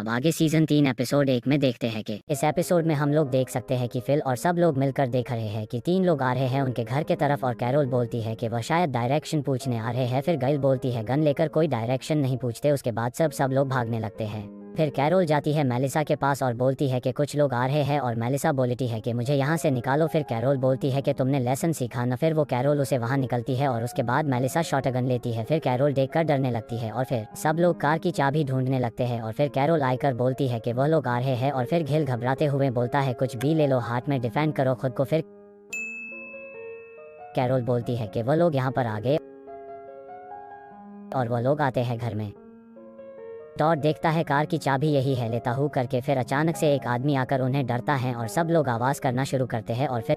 अब आगे season 3 episode 1 में देखते हैं कि इस एपिसोड में हम लोग देख सकते हैं कि फिल और सब लोग मिलकर देख रहे हैं कि 3 लोग आ रहे हैं उनके घर के तरफ और कैरोल बोलती है कि वह शायद डायरेक्शन पूछने आ रहे हैं। फिर गाइल बोलती है गन लेकर कोई डायरेक्शन नहीं पूछते। उसके बाद सब लोग भागने लगते हैं। फिर कैरोल जाती है मेलिसा के पास और बोलती है कि कुछ लोग आ रहे हैं और मेलिसा बोलती है कि मुझे यहाँ से निकालो। फिर कैरोल बोलती है कि तुमने लेसन सीखा न। फिर वो कैरोल उसे वहाँ निकलती है और उसके बाद मेलिसा शॉटगन लेती है। फिर कैरोल देखकर डरने लगती है और फिर सब लोग कार की चाबी ढूंढने लगते हैं और फिर कैरोल आकर बोलती है कि वह लोग आ रहे हैं और फिर घिल घबराते हुए बोलता है कुछ भी ले लो, हाथ में डिफेंड करो खुद को। फिर कैरोल बोलती है कि वह लोग यहाँ पर आ गए और वह लोग आते हैं घर में। टॉड देखता है कार की चाबी यही है, लेता हूँ करके। फिर अचानक से एक आदमी आकर उन्हें डरता है और सब लोग आवाज करना शुरू करते हैं और फिर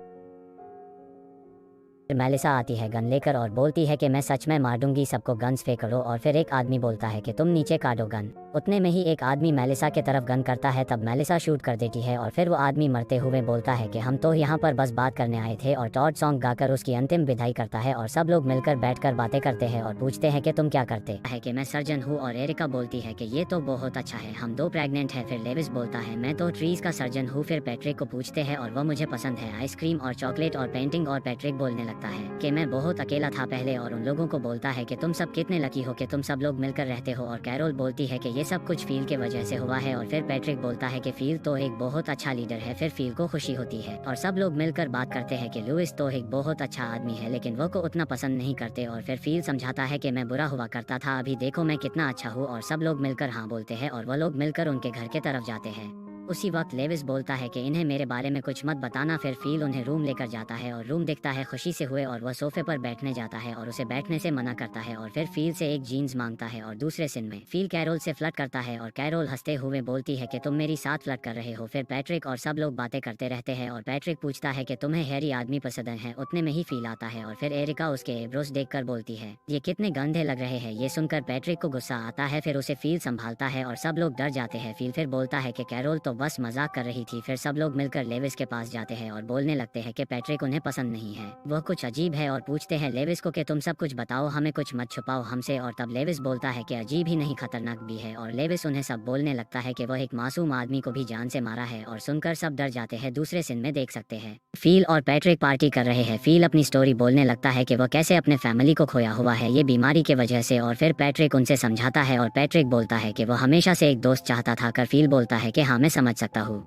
मेलिसा आती है गन लेकर और बोलती है कि मैं सच में मार दूंगी सबको, गन्स फेंको। और फिर एक आदमी बोलता है कि तुम नीचे काटो गन। उतने में ही एक आदमी मेलिसा के तरफ गन करता है, तब मेलिसा शूट कर देती है और फिर वो आदमी मरते हुए बोलता है कि हम तो यहाँ पर बस बात करने आए थे। और टॉड सॉन्ग गाकर उसकी अंतिम विदाई करता है और सब लोग मिलकर बैठकर बातें करते हैं और पूछते हैं कि तुम क्या करते है कि मैं सर्जन हूँ। और एरिका बोलती है कि ये तो बहुत अच्छा है, हम 2 प्रेग्नेंट है। फिर लेविस बोलता है मैं तो ट्रीज का सर्जन हूँ। फिर पैट्रिक को पूछते हैं और वह मुझे पसंद है आइसक्रीम और चॉकलेट और पेंटिंग। और पैट्रिक बोलने लगता है कि मैं बहुत अकेला था पहले और उन लोगों को बोलता है कि तुम सब कितने लकी हो कि तुम सब लोग मिलकर रहते हो। और कैरोल बोलती है कि ये सब कुछ फील के वजह से हुआ है। और फिर पैट्रिक बोलता है कि फील तो एक बहुत अच्छा लीडर है। फिर फील को खुशी होती है और सब लोग मिलकर बात करते हैं कि लुइस तो एक बहुत अच्छा आदमी है लेकिन वो को उतना पसंद नहीं करते। और फिर फील समझाता है कि मैं बुरा हुआ करता था, अभी देखो मैं कितना अच्छा हूँ। और सब लोग मिलकर हाँ बोलते हैं और वो लोग मिलकर उनके घर के तरफ जाते हैं। उसी वक्त लेविस बोलता है कि इन्हें मेरे बारे में कुछ मत बताना। फिर फील उन्हें रूम लेकर जाता है और रूम दिखता है खुशी से हुए और वह सोफे पर बैठने जाता है और उसे बैठने से मना करता है। और फिर फील से एक जीन्स मांगता है और दूसरे सीन में फील कैरोल से फ्लर्ट करता है और कैरोल हंसते हुए बोलती है कि तुम मेरी साथ फ्लर्ट कर रहे हो। फिर पैट्रिक और सब लोग बातें करते रहते हैं और पैट्रिक पूछता है कि तुम्हें हैरी आदमी पसंद है। उतने में ही फील आता है और फिर एरिका उसके एब्रोस देखकर बोलती है ये कितने गंदे लग रहे हैं। ये सुनकर पैट्रिक को गुस्सा आता है, फिर उसे फील संभालता है और सब लोग डर जाते हैं। फील फिर बोलता है कि कैरोल तो बस मजाक कर रही थी। फिर सब लोग मिलकर लेविस के पास जाते हैं और बोलने लगते हैं कि पैट्रिक उन्हें पसंद नहीं है, वह कुछ अजीब है। और पूछते हैं लेविस को कि तुम सब कुछ बताओ, हमें कुछ मत छुपाओ हमसे। और तब लेविस बोलता है कि अजीब ही नहीं खतरनाक भी है। और लेविस उन्हें सब बोलने लगता है कि वह एक मासूम आदमी को भी जान से मारा है। और सुनकर सब डर जाते हैं। दूसरे सीन में देख सकते हैं फील और पैट्रिक पार्टी कर रहे हैं। फील अपनी स्टोरी बोलने लगता है कि वह कैसे अपने फैमिली को खोया हुआ है ये बीमारी के वजह से। और फिर पैट्रिक उनसे समझाता है और पैट्रिक बोलता है कि वह हमेशा से एक दोस्त चाहता था। कर फील बोलता है कि हाँ मैं समझ सकता हूँ।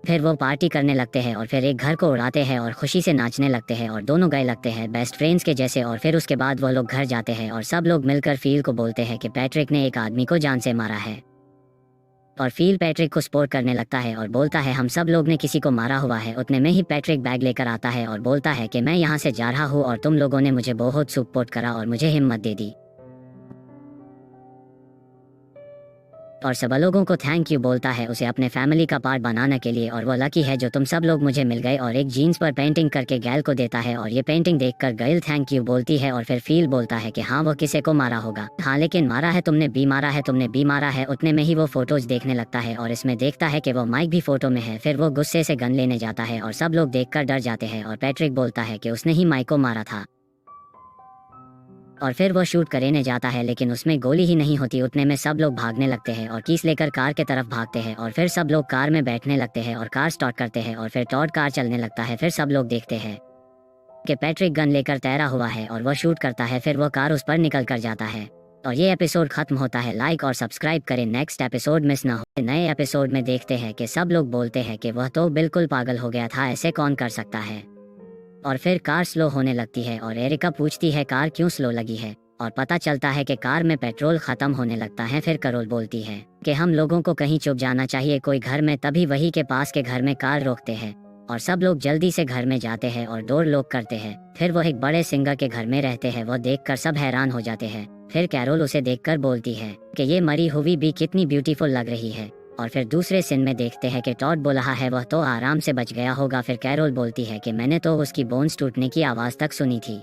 फिर वो पार्टी करने लगते हैं और फिर एक घर को उड़ाते हैं और खुशी से नाचने लगते हैं और दोनों गए लगते हैं बेस्ट फ्रेंड्स के जैसे। और फिर उसके बाद वो लोग घर जाते हैं और सब लोग मिलकर फील को बोलते हैं कि पैट्रिक ने एक आदमी को जान से मारा है। और फील पैट्रिक को सपोर्ट करने लगता है और बोलता है हम सब लोग ने किसी को मारा हुआ है। उतने में ही पैट्रिक बैग लेकर आता है और बोलता है कि मैं यहाँ से जा रहा हूँ और तुम लोगों ने मुझे बहुत सपोर्ट करा और मुझे हिम्मत दे दी और सब लोगों को थैंक यू बोलता है उसे अपने फैमिली का पार्ट बनाने के लिए। और वो लकी है जो तुम सब लोग मुझे मिल गए। और एक जीन्स पर पेंटिंग करके गैल को देता है और ये पेंटिंग देखकर गैल थैंक यू बोलती है। और फिर फील बोलता है कि हाँ वो किसी को मारा होगा, हाँ लेकिन मारा है तुमने भी मारा है, तुमने भी मारा है। उतने में ही वो फोटोज देखने लगता है और इसमें देखता है कि वो माइक भी फोटो में है। फिर वो गुस्से से गन लेने जाता है और सब लोग देखकर डर जाते हैं और पैट्रिक बोलता है कि उसने ही माइक को मारा था। और फिर वो शूट करने जाता है लेकिन उसमें गोली ही नहीं होती। उतने में सब लोग भागने लगते हैं और कीस लेकर कार के तरफ भागते हैं। और फिर सब लोग कार में बैठने लगते हैं और कार स्टार्ट करते हैं और फिर टॉड कार चलने लगता है। फिर सब लोग देखते हैं कि पैट्रिक गन लेकर तैरा हुआ है और वह शूट करता है। फिर वो कार उस पर निकल कर जाता है और ये एपिसोड खत्म होता है। लाइक और सब्सक्राइब करें, नेक्स्ट एपिसोड मिस ना हो। नए एपिसोड में देखते हैं कि सब लोग बोलते हैं कि वह तो बिल्कुल पागल हो गया था, ऐसे कौन कर सकता है। और फिर कार स्लो होने लगती है और एरिका पूछती है कार क्यों स्लो लगी है और पता चलता है कि कार में पेट्रोल खत्म होने लगता है। फिर कैरोल बोलती है कि हम लोगों को कहीं छुप जाना चाहिए कोई घर में। तभी वही के पास के घर में कार रोकते हैं और सब लोग जल्दी से घर में जाते हैं और डोर लॉक करते हैं। फिर वो एक बड़े सिंगर के घर में रहते हैं, वो देखकर सब हैरान हो जाते हैं। फिर कैरोल उसे देखकर बोलती है कि ये मरी हुई भी कितनी ब्यूटीफुल लग रही है। और फिर दूसरे सीन में देखते हैं कि टॉड बोल रहा है वह तो आराम से बच गया होगा। फिर कैरोल बोलती है कि मैंने तो उसकी बोन्स टूटने की आवाज तक सुनी थी।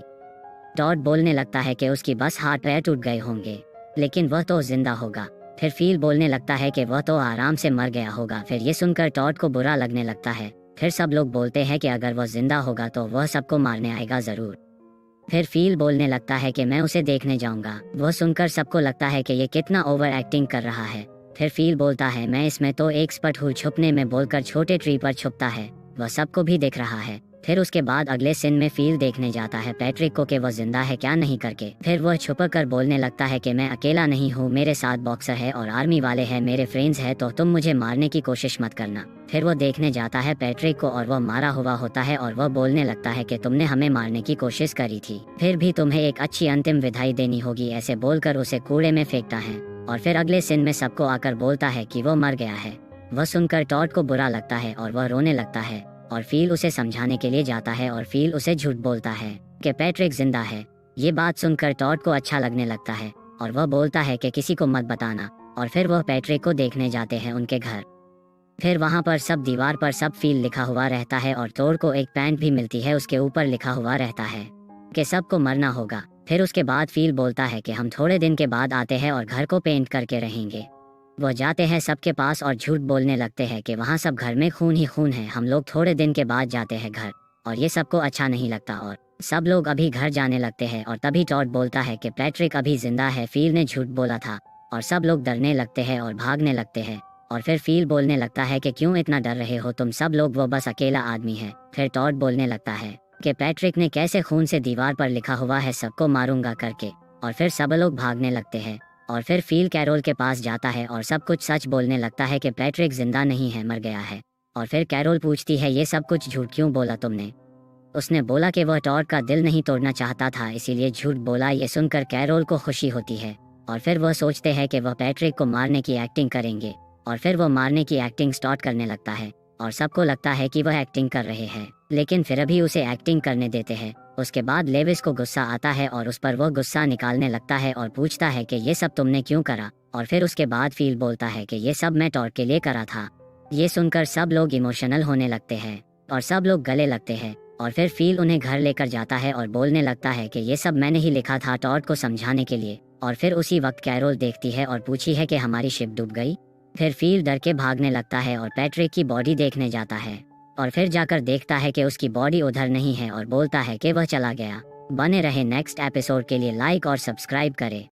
टॉड बोलने लगता है कि उसकी बस हाथ पैर टूट गए होंगे लेकिन वह तो जिंदा होगा। फिर फील बोलने लगता है कि वह तो आराम से मर गया होगा। फिर ये सुनकर टॉड को बुरा लगने लगता है। फिर सब लोग बोलते हैं कि अगर वह जिंदा होगा तो वह सबको मारने आएगा जरूर। फिर फील बोलने लगता है कि मैं उसे देखने जाऊंगा। वह सुनकर सबको लगता है कि ये कितना ओवर एक्टिंग कर रहा है फिर फील बोलता है मैं इसमें तो एक्सपर्ट हूँ छुपने में बोलकर छोटे ट्री पर छुपता है। वह सबको भी दिख रहा है। फिर उसके बाद अगले सीन में फील देखने जाता है पैट्रिक को कि वह जिंदा है क्या नहीं करके। फिर वह छुप कर बोलने लगता है कि मैं अकेला नहीं हूँ, मेरे साथ बॉक्सर है और आर्मी वाले हैं, मेरे फ्रेंड्स है, तो तुम मुझे मारने की कोशिश मत करना। फिर वो देखने जाता है पैट्रिक को और वह मारा हुआ होता है और वह बोलने लगता है कि तुमने हमें मारने की कोशिश करी थी, फिर भी तुम्हें एक अच्छी अंतिम विदाई देनी होगी, ऐसे बोलकर उसे कूड़े में फेंकता है। और फिर अगले सीन में सबको आकर बोलता है कि वो मर गया है। वह सुनकर टॉड को बुरा लगता है और वह रोने लगता है और फील उसे समझाने के लिए जाता है और फील उसे झूठ बोलता है कि पैट्रिक जिंदा है। ये बात सुनकर टॉड को अच्छा लगने लगता है और वह बोलता है कि किसी को मत बताना। और फिर वह पैट्रिक को देखने जाते हैं उनके घर। फिर वहाँ पर सब दीवार पर सब फील लिखा हुआ रहता है और टॉड को एक पैंट भी मिलती है, उसके ऊपर लिखा हुआ रहता है कि सबको मरना होगा। फिर उसके बाद फील बोलता है कि हम थोड़े दिन के बाद आते हैं और घर को पेंट करके रहेंगे। वो जाते हैं सबके पास और झूठ बोलने लगते हैं कि वहाँ सब घर में खून ही खून है, हम लोग थोड़े दिन के बाद जाते हैं घर। और ये सबको अच्छा नहीं लगता और सब लोग अभी घर जाने लगते हैं। और तभी टॉड बोलता है कि पैट्रिक अभी जिंदा है, फील ने झूठ बोला था। और सब लोग डरने लगते हैं और भागने लगते हैं। और फिर फील बोलने लगता है कि क्यों इतना डर रहे हो तुम सब लोग, वो बस अकेला आदमी है। फिर टॉड बोलने लगता है कि पैट्रिक ने कैसे खून से दीवार पर लिखा हुआ है सबको मारूंगा करके। और फिर सब लोग भागने लगते हैं। और फिर फील कैरोल के पास जाता है और सब कुछ सच बोलने लगता है कि पैट्रिक जिंदा नहीं है, मर गया है। और फिर कैरोल पूछती है ये सब कुछ झूठ क्यों बोला तुमने। उसने बोला कि वह टॉड का दिल नहीं तोड़ना चाहता था, इसीलिए झूठ बोला। ये सुनकर कैरोल को खुशी होती है और फिर वह सोचते हैं कि वह पैट्रिक को मारने की एक्टिंग करेंगे। और फिर वह मारने की एक्टिंग स्टार्ट करने लगता है और सबको लगता है कि वह एक्टिंग कर रहे हैं, लेकिन फिर अभी उसे एक्टिंग करने देते हैं। उसके बाद लेविस को गुस्सा आता है और उस पर वह गुस्सा निकालने लगता है और पूछता है कि ये सब तुमने क्यों करा। और फिर उसके बाद फील बोलता है कि ये सब मैं टॉड के लिए करा था। ये सुनकर सब लोग इमोशनल होने लगते हैं और सब लोग गले लगते हैं। और फिर फील उन्हें घर लेकर जाता है और बोलने लगता है कि ये सब मैंने ही लिखा था टॉड को समझाने के लिए। और फिर उसी वक्त कैरोल देखती है और पूछी है कि हमारी शिप डूब गई। फिर फील डर के भागने लगता है और पैट्रिक की बॉडी देखने जाता है और फिर जाकर देखता है कि उसकी बॉडी उधर नहीं है और बोलता है कि वह चला गया। बने रहे नेक्स्ट एपिसोड के लिए, लाइक और सब्सक्राइब करें।